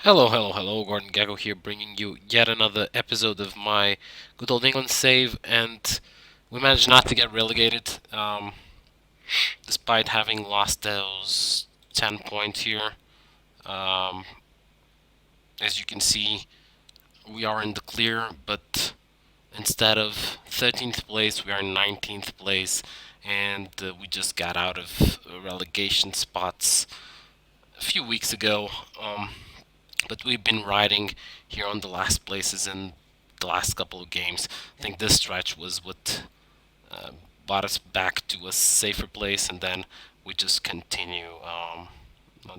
Hello, hello, hello. Gordon Gecko here, bringing you yet another episode of my good old England save, and we managed not to get relegated, despite having lost those 10 points here. Um, as you can see, we are in the clear, but instead of 13th place, we are in 19th place, and we just got out of relegation spots a few weeks ago. Um, but we've been riding here on the last places in the last couple of games. I think this stretch was what uh, brought us back to a safer place, and then we just continue on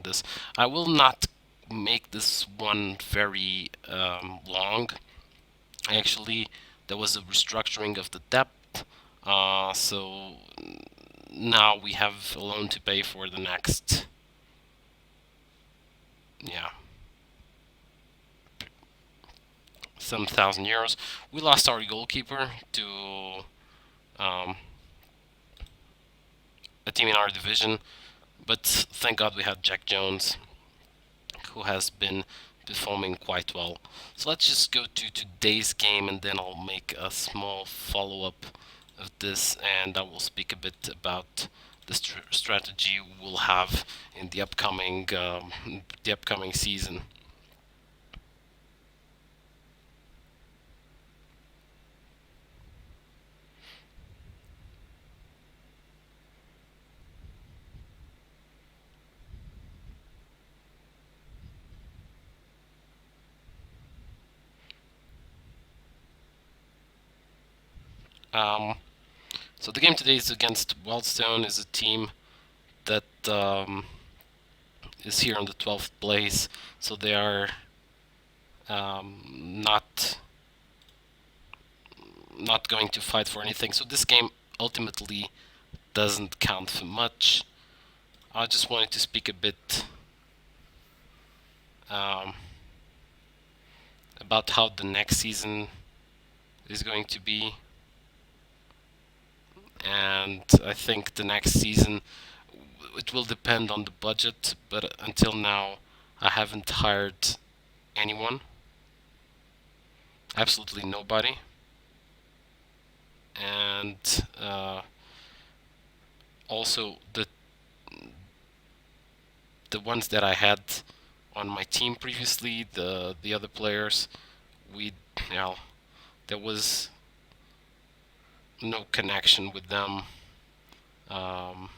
this. I will not make this one very long. Actually, there was a restructuring of the depth, so now we have a loan to pay for the next, yeah, some thousand euros. We lost our goalkeeper to um, a team in our division, but thank God we had Jack Jones, who has been performing quite well. So let's just go to today's game, and then I'll make a small follow-up of this, and I will speak a bit about the strategy we'll have in the upcoming season. Um, so the game today is against Wildstone, is a team that is here on the 12th place, so they are not going to fight for anything. So this game ultimately doesn't count for much. I just wanted to speak a bit um, about how the next season is going to be, and I think the next season it will depend on the budget. But until now, I haven't hired anyone, absolutely nobody, and also the ones that I had on my team previously, the other players, we, you know, there was no connection with them. Um,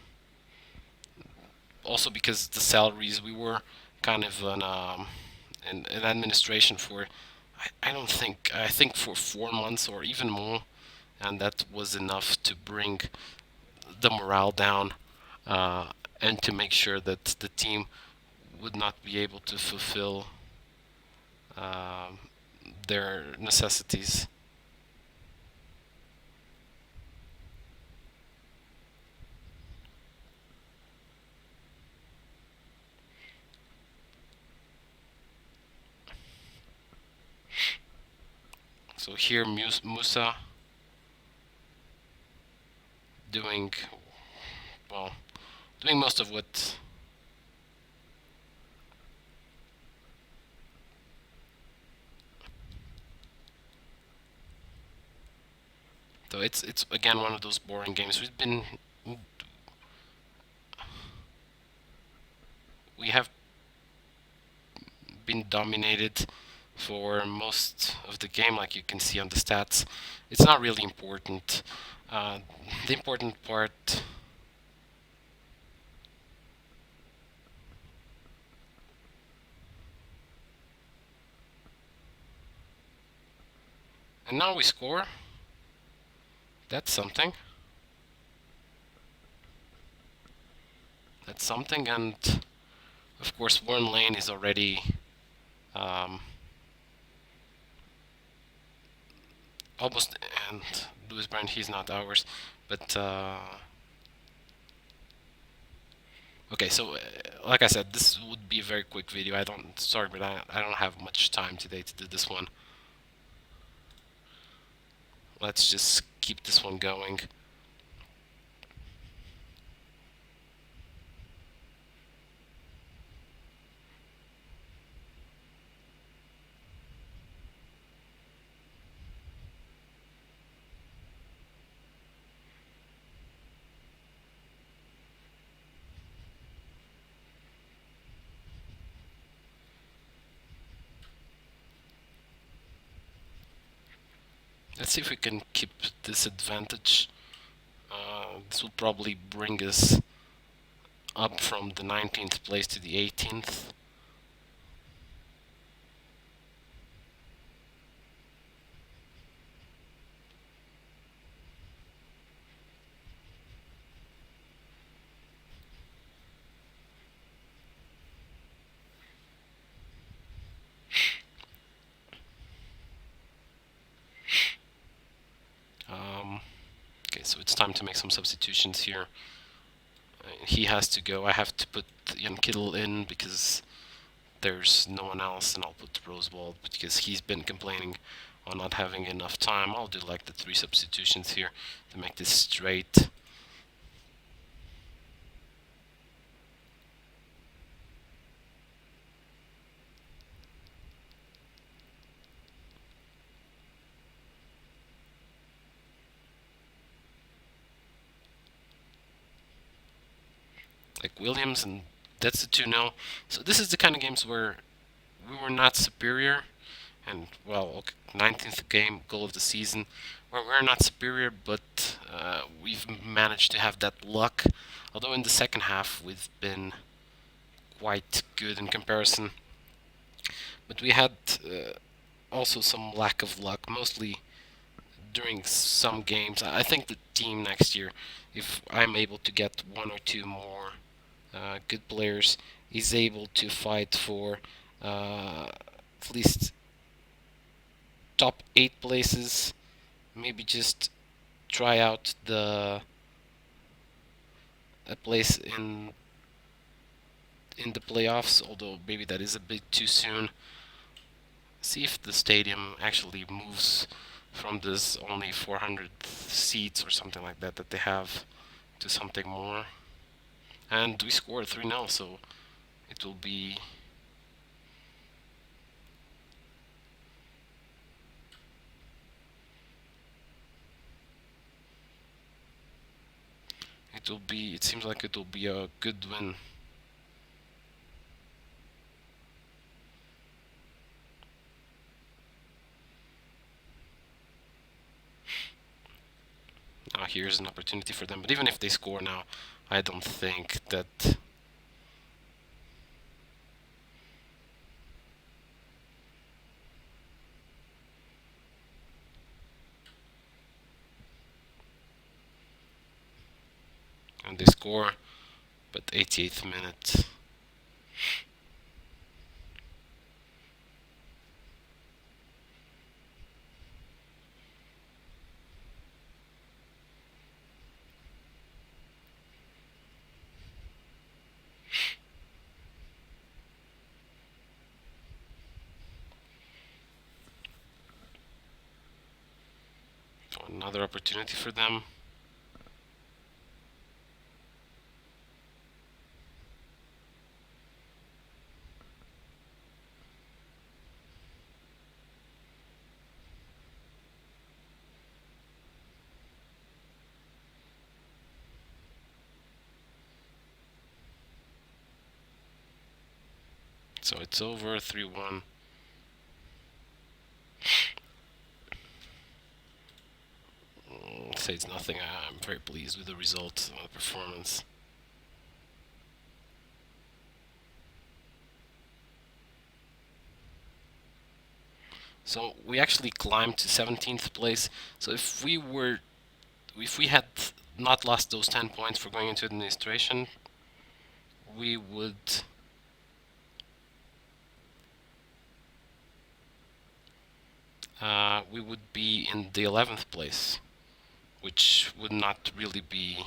Also because the salaries, we were kind of an administration for, I don't think, I think for 4 months or even more, and that was enough to bring the morale down, uh, and to make sure that the team would not be able to fulfill um, their necessities. So here, Musa doing, well, doing most of what. So it's again one of those boring games. We have been dominated for most of the game, like you can see on the stats. It's not really important. Uh, the important part. And now we score. That's something. That's something. And of course, Warren Lane is already um, almost. And Lewis Brand, he's not ours. But okay, so like I said, this would be a very quick video. I don't. Sorry, but I don't have much time today to do this one. Let's just keep this one going. Let's see if we can keep this advantage. This will probably bring us up from the 19th place to the 18th. Okay, so it's time to make some substitutions here. He has to go. I have to put Jan Kittel in because there's no one else, and I'll put Rosewald because he's been complaining on not having enough time. I'll do like the 3 substitutions here to make this straight. Like Williams, and that's the 2-0. So this is the kind of games where we were not superior, and well, okay, 19th game, goal of the season, where we're not superior, but we've managed to have that luck. Although in the second half we've been quite good in comparison, but we had also some lack of luck, mostly during some games. I think the team next year, if I'm able to get 1 or 2 more good players, is able to fight for at least top 8 places. Maybe just try out a place in the playoffs, although maybe that is a bit too soon. See if the stadium actually moves from this only 400 seats or something like that that they have to something more. And we scored 3-0, so it will be it seems like it will be a good win. Now here's an opportunity for them, but even if they score now, I don't think that and they score, but 88th minute. So another opportunity for them. So it's over 3-1. Say it's nothing. I'm very pleased with the result, the performance. So we actually climbed to 17th place. So if we had not lost those 10 points for going into administration, we would be in the 11th place, which would not really be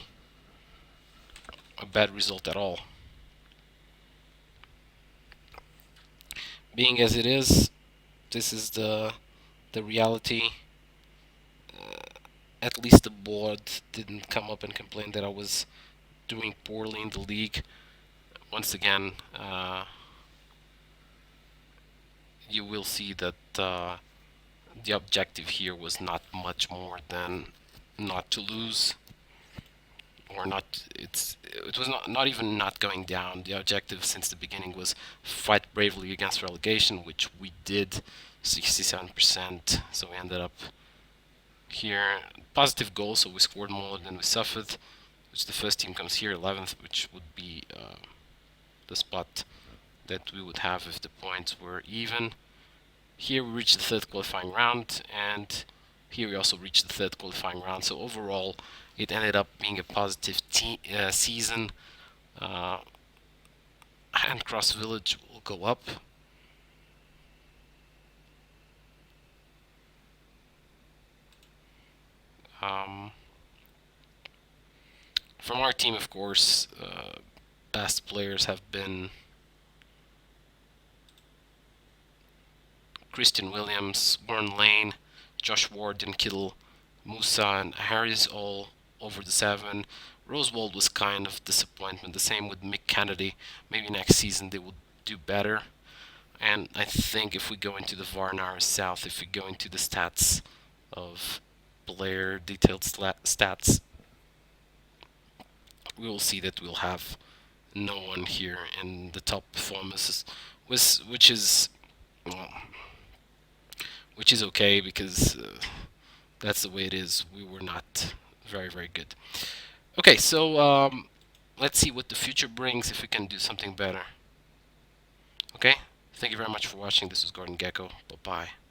a bad result at all. Being as it is, this is the reality. At least the board didn't come up and complain that I was doing poorly in the league. Once again, you will see that the objective here was not much more than not to lose, or not. It was not even not going down. The objective since the beginning was fight bravely against relegation, which we did, 67%. So we ended up here. Positive goal, so we scored more than we suffered, which the first team comes here 11th, which would be the spot that we would have if the points were even. Here we reached the third qualifying round, and here we also reached the third qualifying round. So overall, it ended up being a positive season. Handcross Village will go up. From our team, of course, best players have been Christian Williams, Warren Lane, Josh Warden, Kittle, Musa, and Harris all over the 7. Rosewald was kind of disappointment. The same with Mick Kennedy. Maybe next season they will do better. And I think if we go into the Varnar South, if we go into the stats of player detailed stats, we will see that we'll have no one here in the top performances, which is okay because that's the way it is. We were not very good. Okay, so let's see what the future brings, if we can do something better. Okay, thank you very much for watching. This is Gordon Gecko. Bye bye.